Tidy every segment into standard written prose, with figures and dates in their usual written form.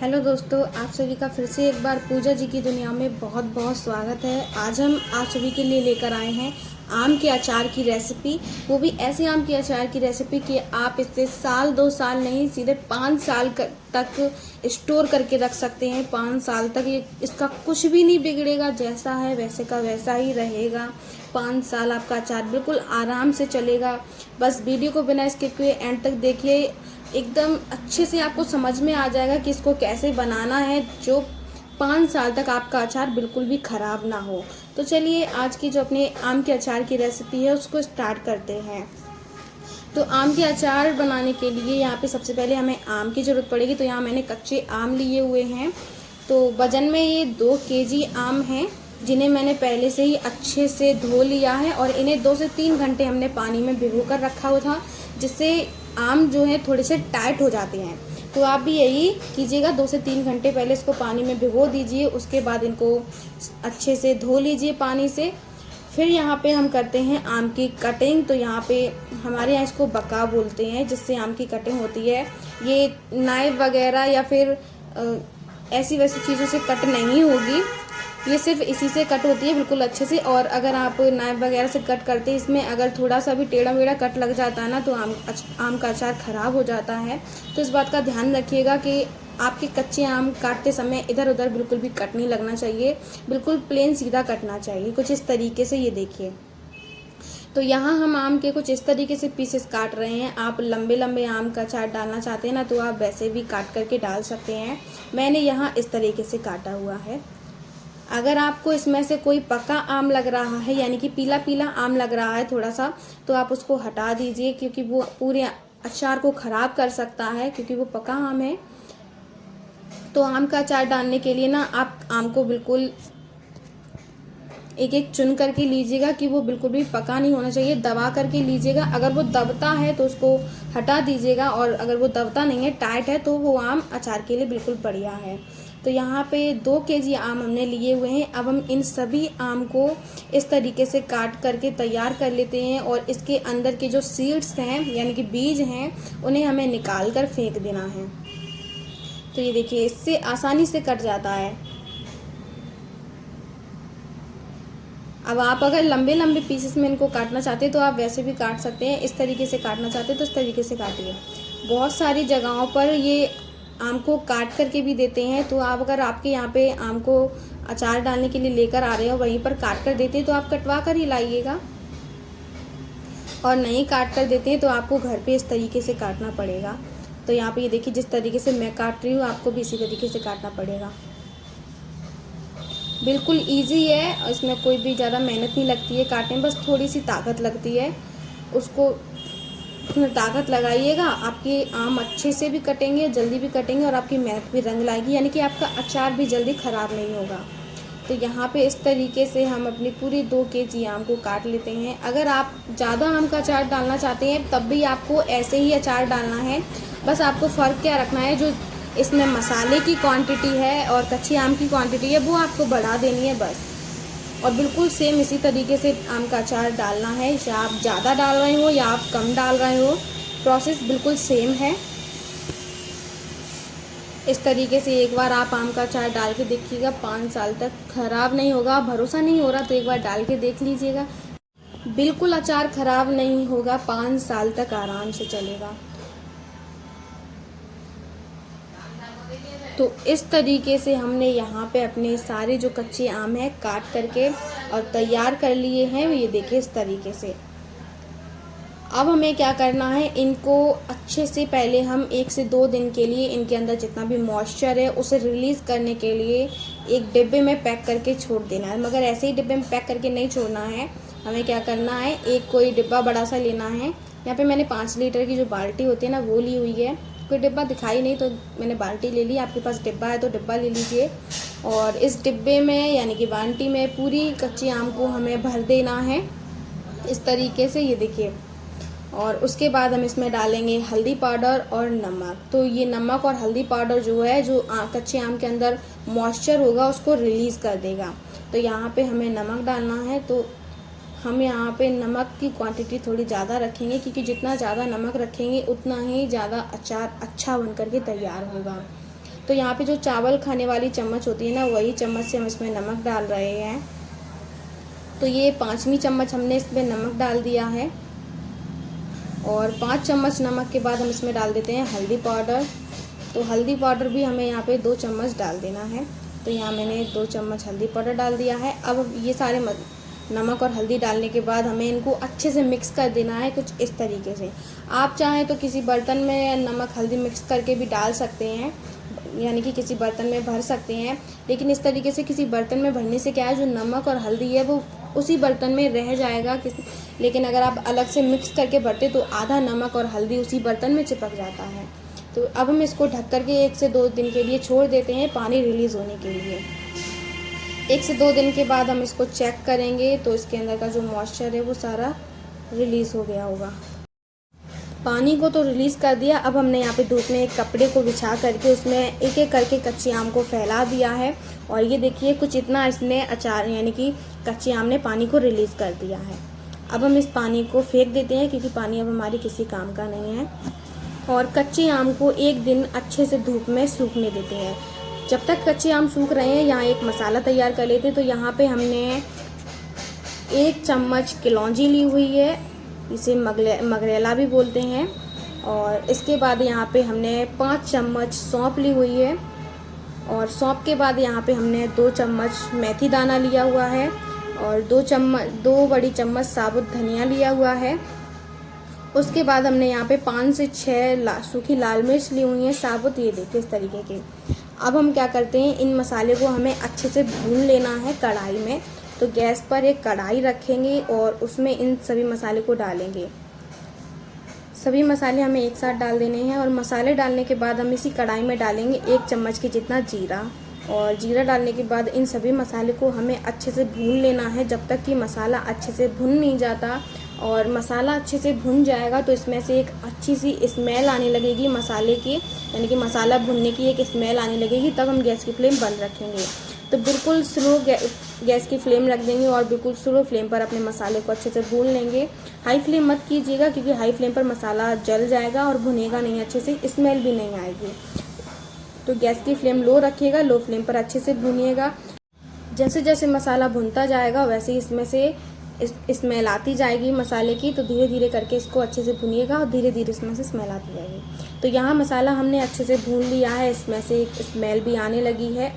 Hello दोस्तों, आप सभी का फिर से एक बार पूजा जी की दुनिया में बहुत बहुत स्वागत है। आज हम आप सभी के लिए लेकर आए हैं आम के अचार की रेसिपी। वो भी ऐसे आम के अचार की रेसिपी कि आप इससे साल 2 साल नहीं सीधे 5 साल तक स्टोर करके रख सकते हैं। 5 साल तक ये इसका कुछ भी नहीं बिगड़ेगा, जैसा है वैसे का वैसा ही रहेगा। 5 साल आपका अचार बिल्कुल आराम से चलेगा। बस वीडियो को बिना स्किप किए एंड तक देखिए, एकदम अच्छे से आपको समझ में आ जाएगा कि इसको कैसे बनाना है जो 5 साल तक आपका अचार बिल्कुल भी ख़राब ना हो। तो चलिए आज की जो अपने आम के अचार की रेसिपी है उसको स्टार्ट करते हैं। तो आम के अचार बनाने के लिए यहाँ पे सबसे पहले हमें आम की ज़रूरत पड़ेगी। तो यहाँ मैंने कच्चे आम लिए हुए हैं। तो वज़न में ये 2 केजी आम हैं, जिन्हें मैंने पहले से ही अच्छे से धो लिया है और इन्हें 2 से 3 घंटे हमने पानी में भिगो कर रखा हुआ था, जिससे आम जो है थोड़े से टाइट हो जाते हैं। तो आप भी यही कीजिएगा, 2 से 3 घंटे पहले इसको पानी में भिगो दीजिए। उसके बाद इनको अच्छे से धो लीजिए पानी से। फिर यहाँ पे हम करते हैं आम की कटिंग। तो यहाँ पे हमारे यहाँ इसको बका बोलते हैं, जिससे आम की कटिंग होती है। ये नाइफ वगैरह या फिर ऐसी वैसी चीज़ों से कट नहीं होगी, ये सिर्फ इसी से कट होती है बिल्कुल अच्छे से। और अगर आप नाइफ वगैरह से कट करते हैं, इसमें अगर थोड़ा सा भी टेढ़ा मेढ़ा कट लग जाता है ना, तो आम का अचार ख़राब हो जाता है। तो इस बात का ध्यान रखिएगा कि आपके कच्चे आम काटते समय इधर उधर बिल्कुल भी कट नहीं लगना चाहिए, बिल्कुल प्लेन सीधा कटना चाहिए, कुछ इस तरीके से। ये देखिए, तो यहाँ हम आम के कुछ इस तरीके से पीसेस काट रहे हैं। आप लंबे लंबे आम का अचार डालना चाहते हैं ना, तो आप वैसे भी काट करके डाल सकते हैं। मैंने यहाँ इस तरीके से काटा हुआ है। अगर आपको इसमें से कोई पका आम लग रहा है, यानी कि पीला पीला आम लग रहा है थोड़ा सा, तो आप उसको हटा दीजिए, क्योंकि वो पूरे अचार को ख़राब कर सकता है, क्योंकि वो पका आम है। तो आम का अचार डालने के लिए ना आप आम को बिल्कुल एक एक चुन करके लीजिएगा कि वो बिल्कुल भी पका नहीं होना चाहिए, दबा करके लीजिएगा। अगर वो दबता है तो उसको हटा दीजिएगा, और अगर वो दबता नहीं है, टाइट है, तो वो आम अचार के लिए बिल्कुल बढ़िया है। तो यहाँ पे 2 केजी आम हमने लिए हुए हैं। अब हम इन सभी आम को इस तरीके से काट करके तैयार कर लेते हैं, और इसके अंदर के जो सीड्स हैं यानी कि बीज हैं, उन्हें हमें निकाल कर फेंक देना है। तो ये देखिए, इससे आसानी से कट जाता है। अब आप अगर लंबे लंबे पीसेस में इनको काटना चाहते हैं तो आप वैसे भी काट सकते हैं। इस तरीके से काटना चाहते हैं तो इस तरीके से काटिए। बहुत सारी जगहों पर ये आम को काट करके भी देते हैं। तो आप अगर आपके यहाँ पे आम को अचार डालने के लिए लेकर आ रहे हो, वहीं पर काट कर देते हैं, तो आप कटवा कर ही लाइएगा। और नहीं काट कर देते हैं तो आपको घर पे इस तरीके से काटना पड़ेगा। तो यहाँ पे ये देखिए, जिस तरीके से मैं काट रही हूँ, आपको भी इसी तरीके से काटना पड़ेगा। बिल्कुल इजी है, इसमें कोई भी ज़्यादा मेहनत नहीं लगती है काटने में, बस थोड़ी सी ताकत लगती है। उसको ताकत लगाइएगा, आपके आम अच्छे से भी कटेंगे, जल्दी भी कटेंगे, और आपकी मेहनत भी रंग लाएगी, यानी कि आपका अचार भी जल्दी ख़राब नहीं होगा। तो यहाँ पे इस तरीके से हम अपनी पूरी 2 केजी आम को काट लेते हैं। अगर आप ज़्यादा आम का अचार डालना चाहते हैं तब भी आपको ऐसे ही अचार डालना है। बस आपको फ़र्क क्या रखना है, जो इसमें मसाले की क्वांटिटी है और कच्चे आम की क्वांटिटी है, वो आपको बढ़ा देनी है बस। और बिल्कुल सेम इसी तरीके से आम का अचार डालना है, या आप ज़्यादा डाल रहे हो या आप कम डाल रहे हो, प्रोसेस बिल्कुल सेम है। इस तरीके से एक बार आप आम का अचार डाल के देखिएगा, 5 साल तक ख़राब नहीं होगा। भरोसा नहीं हो रहा तो एक बार डाल के देख लीजिएगा, बिल्कुल अचार ख़राब नहीं होगा, 5 साल तक आराम से चलेगा। तो इस तरीके से हमने यहाँ पे अपने सारे जो कच्चे आम हैं काट करके और तैयार कर लिए हैं। ये देखिए, इस तरीके से। अब हमें क्या करना है, इनको अच्छे से पहले हम 1 से 2 दिन के लिए इनके अंदर जितना भी मॉइस्चर है उसे रिलीज़ करने के लिए एक डिब्बे में पैक करके छोड़ देना है। मगर ऐसे ही डिब्बे में पैक करके नहीं छोड़ना है, हमें क्या करना है, एक कोई डिब्बा बड़ा सा लेना है। यहाँ पे मैंने 5 लीटर की जो बाल्टी होती है ना, वो ली हुई है। कोई डिब्बा दिखाई नहीं तो मैंने बाल्टी ले ली, आपके पास डिब्बा है तो डिब्बा ले लीजिए। और इस डिब्बे में यानी कि बाल्टी में पूरी कच्चे आम को हमें भर देना है इस तरीके से। ये देखिए, और उसके बाद हम इसमें डालेंगे हल्दी पाउडर और नमक। तो ये नमक और हल्दी पाउडर जो है, जो कच्चे आम के अंदर मॉइस्चर होगा उसको रिलीज़ कर देगा। तो यहाँ पे हमें नमक डालना है। तो हम यहाँ पे नमक की क्वांटिटी थोड़ी ज़्यादा रखेंगे, क्योंकि जितना ज़्यादा नमक रखेंगे उतना ही ज़्यादा अचार अच्छा बन करके तैयार होगा। तो यहाँ पे जो चावल खाने वाली चम्मच होती है ना, वही चम्मच से हम इसमें नमक डाल रहे हैं। तो ये 5वीं चम्मच हमने इसमें नमक डाल दिया है। और 5 चम्मच नमक के बाद हम इसमें डाल देते हैं हल्दी पाउडर। तो हल्दी पाउडर भी हमें यहाँ पे 2 चम्मच डाल देना है। तो यहाँ मैंने 2 चम्मच हल्दी पाउडर डाल दिया है। अब ये सारे नमक और हल्दी डालने के बाद हमें इनको अच्छे से मिक्स कर देना है, कुछ इस तरीके से। आप चाहें तो किसी बर्तन में नमक हल्दी मिक्स करके भी डाल सकते हैं, यानी कि किसी बर्तन में भर सकते हैं। लेकिन इस तरीके से किसी बर्तन में भरने से क्या है, जो नमक और हल्दी है वो उसी बर्तन में रह जाएगा। लेकिन अगर आप अलग से मिक्स करके भरते तो आधा नमक और हल्दी उसी बर्तन में चिपक जाता है। तो अब हम इसको ढक करके 1 से 2 दिन के लिए छोड़ देते हैं, पानी रिलीज़ होने के लिए। 1 से 2 दिन के बाद हम इसको चेक करेंगे तो इसके अंदर का जो मॉइस्चर है वो सारा रिलीज़ हो गया होगा। पानी को तो रिलीज़ कर दिया। अब हमने यहाँ पे धूप में एक कपड़े को बिछा करके उसमें एक एक करके कच्ची आम को फैला दिया है। और ये देखिए कुछ इतना इसने अचार यानी कि कच्ची आम ने पानी को रिलीज़ कर दिया है। अब हम इस पानी को फेंक देते हैं, क्योंकि पानी अब हमारी किसी काम का नहीं है। और कच्ची आम को 1 दिन अच्छे से धूप में सूखने देते हैं। जब तक कच्चे आम सूख रहे हैं, यहाँ एक मसाला तैयार कर लेते हैं। तो यहाँ पे हमने 1 चम्मच कलौंजी ली हुई है, इसे मगरेला भी बोलते हैं। और इसके बाद यहाँ पे हमने 5 चम्मच सौंफ ली हुई है। और सौंफ के बाद यहाँ पे हमने 2 चम्मच मेथी दाना लिया हुआ है। और 2 बड़ी चम्मच साबुत धनिया लिया हुआ है। उसके बाद हमने यहाँ पे 5 से 6 सूखी लाल मिर्च ली हुई हैं साबुत, ये देखिए इस तरीके के। अब हम क्या करते हैं, इन मसाले को हमें अच्छे से भून लेना है कढ़ाई में। तो गैस पर एक कढ़ाई रखेंगे और उसमें इन सभी मसाले को डालेंगे। सभी मसाले हमें एक साथ डाल देने हैं। और मसाले डालने के बाद हम इसी कढ़ाई में डालेंगे 1 चम्मच के जितना जीरा। और जीरा डालने के बाद इन सभी मसाले को हमें अच्छे से भून लेना है, जब तक कि मसाला अच्छे से भुन नहीं जाता। और मसाला अच्छे से भुन जाएगा तो इसमें से एक अच्छी सी स्मेल आने लगेगी मसाले की, यानी कि मसाला भुनने की एक स्मेल आने लगेगी। तब हम गैस की फ्लेम बंद रखेंगे। तो बिल्कुल स्लो गैस की फ्लेम रख देंगे और बिल्कुल स्लो फ्लेम पर अपने मसाले को अच्छे से भून लेंगे। हाई फ्लेम मत कीजिएगा, क्योंकि हाई फ्लेम पर मसाला जल जाएगा और भुनेगा नहीं अच्छे से, स्मेल भी नहीं आएगी। तो गैस की फ्लेम लो रखिएगा, लो फ्लेम पर अच्छे से भूनिएगा। जैसे जैसे मसाला भुनता जाएगा वैसे ही इसमें से स्मेल आती जाएगी मसाले की। तो धीरे धीरे करके इसको अच्छे से भुनिएगा और धीरे धीरे इसमें से स्मेल आती जाएगी। तो यहाँ मसाला हमने अच्छे से भून लिया है, इसमें से एक स्मेल भी आने लगी है।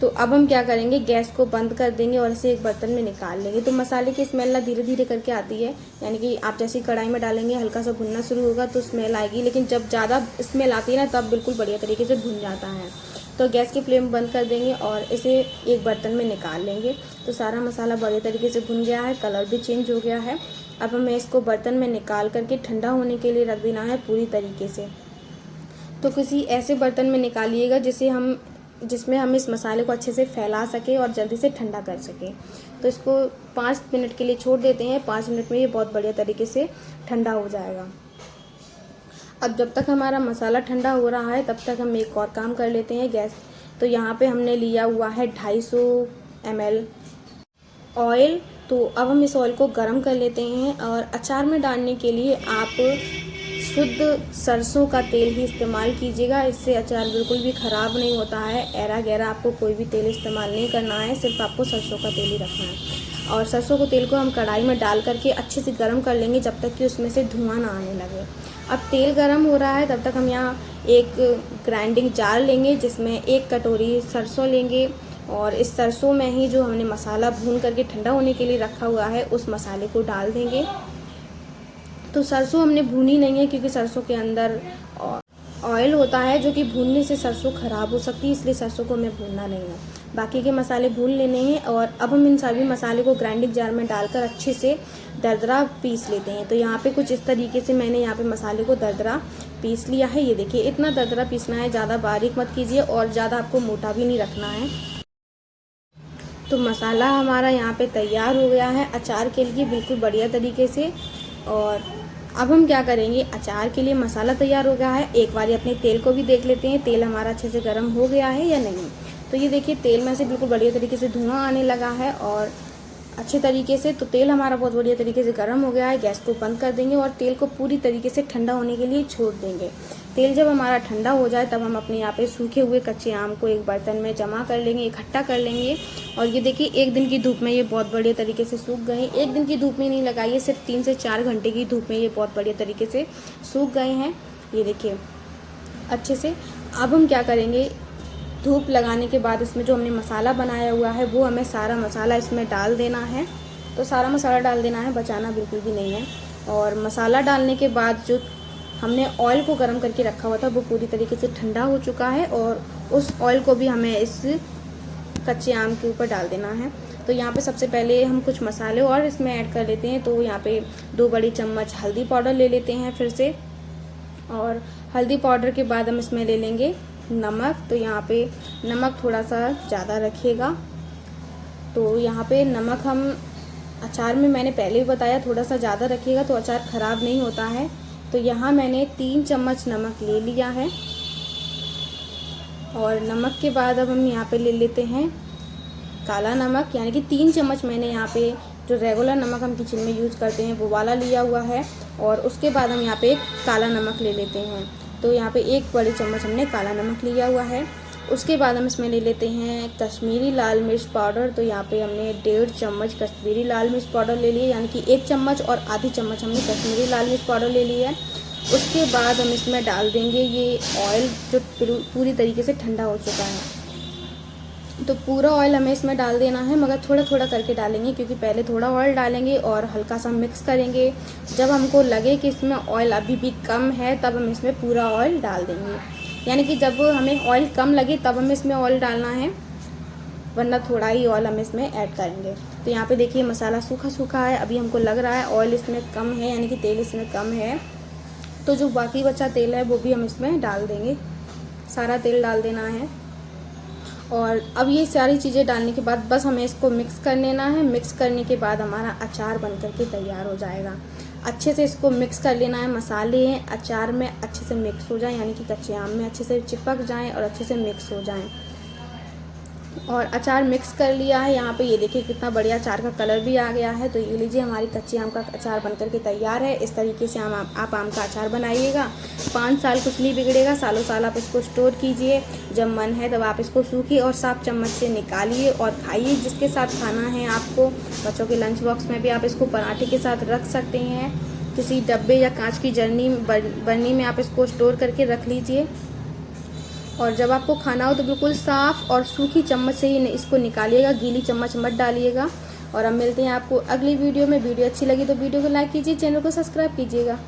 तो अब हम क्या करेंगे, गैस को बंद कर देंगे और इसे एक बर्तन में निकाल लेंगे। तो मसाले की स्मेल ना धीरे धीरे करके आती है, यानी कि आप जैसे कढ़ाई में डालेंगे हल्का सा भुनना शुरू होगा तो स्मेल आएगी। लेकिन जब ज़्यादा स्मेल आती है ना, तब बिल्कुल बढ़िया तरीके से भुन जाता है। तो गैस की फ्लेम बंद कर देंगे और इसे एक बर्तन में निकाल लेंगे। तो सारा मसाला बढ़िया तरीके से भुन गया है, कलर भी चेंज हो गया है। अब हमें इसको बर्तन में निकाल करके ठंडा होने के लिए रख देना है पूरी तरीके से। तो किसी ऐसे बर्तन में निकालिएगा जिसमें हम इस मसाले को अच्छे से फैला सके और जल्दी से ठंडा कर सके। तो इसको 5 मिनट के लिए छोड़ देते हैं। 5 मिनट में ये बहुत बढ़िया तरीके से ठंडा हो जाएगा। अब जब तक हमारा मसाला ठंडा हो रहा है, तब तक हम एक और काम कर लेते हैं गैस। तो यहाँ पे हमने लिया हुआ है 250 ml ऑयल। तो अब हम इस ऑयल को गर्म कर लेते हैं। और अचार में डालने के लिए आप शुद्ध सरसों का तेल ही इस्तेमाल कीजिएगा, इससे अचार बिल्कुल भी ख़राब नहीं होता है। ऐरा गैरा आपको कोई भी तेल इस्तेमाल नहीं करना है, सिर्फ आपको सरसों का तेल ही रखना है। और सरसों के तेल को हम कढ़ाई में डाल करके अच्छे से गर्म कर लेंगे, जब तक कि उसमें से धुआं ना आने लगे। अब तेल गर्म हो रहा है, तब तक हम यहाँ एक ग्राइंडिंग जार लेंगे, जिसमें 1 कटोरी सरसों लेंगे। और इस सरसों में ही जो हमने मसाला भून करके ठंडा होने के लिए रखा हुआ है, उस मसाले को डाल देंगे। तो सरसों हमने भूनी नहीं है, क्योंकि सरसों के अंदर ऑयल होता है, जो कि भूनने से सरसों ख़राब हो सकती है, इसलिए सरसों को हमें भूनना नहीं है। बाकी के मसाले भून लेने हैं। और अब हम इन सभी मसाले को ग्राइंडिंग जार में डालकर अच्छे से दरदरा पीस लेते हैं। तो यहाँ पे कुछ इस तरीके से मैंने यहाँ पे मसाले को दरदरा पीस लिया है। ये देखिए, इतना दरदरा पीसना है, ज़्यादा बारीक मत कीजिए और ज़्यादा आपको मोटा भी नहीं रखना है। तो मसाला हमारा यहाँ पे तैयार हो गया है अचार के लिए बिल्कुल बढ़िया तरीके से। और अब हम क्या करेंगे, अचार के लिए मसाला तैयार हो गया है। एक बार अपने तेल को भी देख लेते हैं, तेल हमारा अच्छे से गर्म हो गया है या नहीं। तो ये देखिए, तेल में से बिल्कुल बढ़िया तरीके से धुआं आने लगा है और अच्छे तरीके से। तो तेल हमारा बहुत बढ़िया तरीके से गर्म हो गया है। गैस को बंद कर देंगे और तेल को पूरी तरीके से ठंडा होने के लिए छोड़ देंगे। तेल जब हमारा ठंडा हो जाए तब हम अपने यहाँ पे सूखे हुए कच्चे आम को एक बर्तन में जमा कर लेंगे, इकट्ठा कर लेंगे। और ये देखिए 1 दिन की धूप में ये बहुत बढ़िया तरीके से सूख गए हैं। 1 दिन की धूप में नहीं लगाइए, सिर्फ 3 से 4 घंटे की धूप में ये बहुत बढ़िया तरीके से सूख गए हैं। ये देखिए अच्छे से। अब हम क्या करेंगे, धूप लगाने के बाद इसमें जो हमने मसाला बनाया हुआ है वो हमें सारा मसाला इसमें डाल देना है। तो सारा मसाला डाल देना है, बचाना बिल्कुल भी नहीं है। और मसाला डालने के बाद जो हमने ऑयल को गर्म करके रखा हुआ था वो पूरी तरीके से ठंडा हो चुका है, और उस ऑयल को भी हमें इस कच्चे आम के ऊपर डाल देना है। तो यहाँ पे सबसे पहले हम कुछ मसाले और इसमें ऐड कर लेते हैं। तो यहाँ पे 2 बड़ी चम्मच हल्दी पाउडर ले लेते हैं फिर से, और हल्दी पाउडर के बाद हम इसमें ले लेंगे नमक। तो यहाँ पे नमक थोड़ा सा ज़्यादा रखिएगा। तो यहाँ पे नमक हम अचार में, मैंने पहले ही बताया, थोड़ा सा ज़्यादा रखिएगा तो अचार ख़राब नहीं होता है। तो यहाँ मैंने 3 चम्मच नमक ले लिया है। और नमक के बाद अब हम यहाँ पे ले लेते हैं काला नमक, यानी कि 3 चम्मच मैंने यहाँ पे जो रेगुलर नमक हम किचन में यूज़ करते हैं वो वाला लिया हुआ है। और उसके बाद हम यहाँ पे एक काला नमक ले लेते हैं। तो यहाँ पे 1 बड़ी चम्मच हमने काला नमक लिया हुआ है। उसके बाद हम इसमें ले लेते हैं कश्मीरी लाल मिर्च पाउडर। तो यहाँ पे हमने 1.5 चम्मच कश्मीरी लाल मिर्च पाउडर ले लिए, यानी कि 1 चम्मच और आधी चम्मच हमने कश्मीरी लाल मिर्च पाउडर ले ली है। उसके बाद हम इसमें डाल देंगे ये ऑयल जो पूरी तरीके से ठंडा हो चुका है। तो पूरा ऑयल हमें इसमें डाल देना है, मगर थोड़ा थोड़ा करके डालेंगे, क्योंकि पहले थोड़ा ऑयल डालेंगे और हल्का सा मिक्स करेंगे। जब हमको लगे कि इसमें ऑयल अभी भी कम है तब हम इसमें पूरा ऑयल डाल देंगे, यानी कि जब हमें ऑयल कम लगे तब हमें इसमें ऑयल डालना है, वरना थोड़ा ही ऑयल हम इसमें ऐड करेंगे। तो यहाँ पे देखिए मसाला सूखा सूखा है, अभी हमको लग रहा है ऑयल इसमें कम है, यानी कि तेल इसमें कम है। तो जो बाकी बचा तेल है वो भी हम इसमें डाल देंगे, सारा तेल डाल देना है। और अब ये सारी चीज़ें डालने के बाद बस हमें इसको मिक्स कर लेना है। मिक्स करने के बाद हमारा अचार बनकर के तैयार हो जाएगा। अच्छे से इसको मिक्स कर लेना है, मसाले अचार में अच्छे से मिक्स हो जाएं, यानी कि कच्चे आम में अच्छे से चिपक जाएं और अच्छे से मिक्स हो जाएं। और अचार मिक्स कर लिया है। यहाँ पे ये देखिए कितना बढ़िया अचार का कलर भी आ गया है। तो ये लीजिए हमारी कच्चे आम का अचार बनकर के तैयार है। इस तरीके से आप आम का अचार बनाइएगा, 5 साल कुछ नहीं बिगड़ेगा, सालों साल आप इसको स्टोर कीजिए। जब मन है तब आप इसको सूखी और साफ चम्मच से निकालिए और खाइए। जिसके साथ खाना है आपको, बच्चों के लंच बॉक्स में भी आप इसको पराठे के साथ रख सकते हैं। किसी डब्बे या कांच की बर्नी में आप इसको स्टोर करके रख लीजिए। और जब आपको खाना हो तो बिल्कुल साफ़ और सूखी चम्मच से ही इसको निकालिएगा, गीली चम्मच मत डालिएगा। और अब मिलते हैं आपको अगली वीडियो में। वीडियो अच्छी लगी तो वीडियो को लाइक कीजिए, चैनल को सब्सक्राइब कीजिएगा।